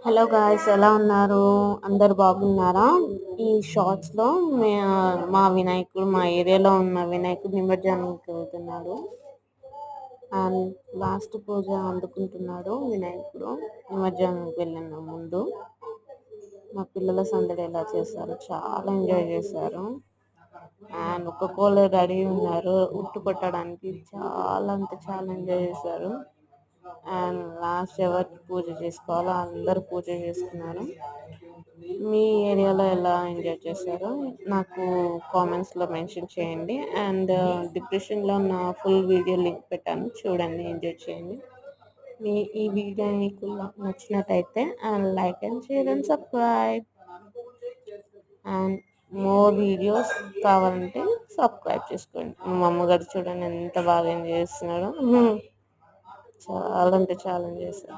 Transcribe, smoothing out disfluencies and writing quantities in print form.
Hello guys, ఎలా ఉన్నారు? అందరు బాగున్నారా? ఈ షార్ట్స్లో మా వినాయకుడు, మా ఏరియాలో ఉన్న వినాయకుడు నిమజ్జనానికి వెళ్తున్నాడు. అండ్ లాస్ట్ పూజ అందుకుంటున్నాడు వినాయకుడు. నిమజ్జనానికి వెళ్ళిన ముందు మా పిల్లల సందడి ఎలా చేశారు, చాలా ఎంజాయ్ చేశారు. అండ్ ఒక్కొక్కరు రెడీ ఉన్నారు ఉట్టు కొట్టడానికి, చాలా అంటే చాలా ఎంజాయ్ చేశారు. అండ్ లాస్ట్ ఎవరికి పూజ చేసుకోవాలో అందరూ పూజ చేసుకున్నారు. మీ ఏరియాలో ఎలా ఎంజాయ్ చేశారో నాకు కామెంట్స్లో మెన్షన్ చేయండి. అండ్ డిస్క్రిప్షన్లో నా ఫుల్ వీడియో లింక్ పెట్టాను, చూడండి, ఎంజాయ్ చేయండి. ఈ వీడియో మీకు నచ్చినట్టయితే like and share and subscribe. And more videos కావాలంటే సబ్స్క్రైబ్ చేసుకోండి. మా అమ్మగారు చూడండి ఎంత బాగా ఎంజాయ్ చేస్తున్నాడో. చాలా అంటే చాలా ఎంజాయ్ చేస్తారు.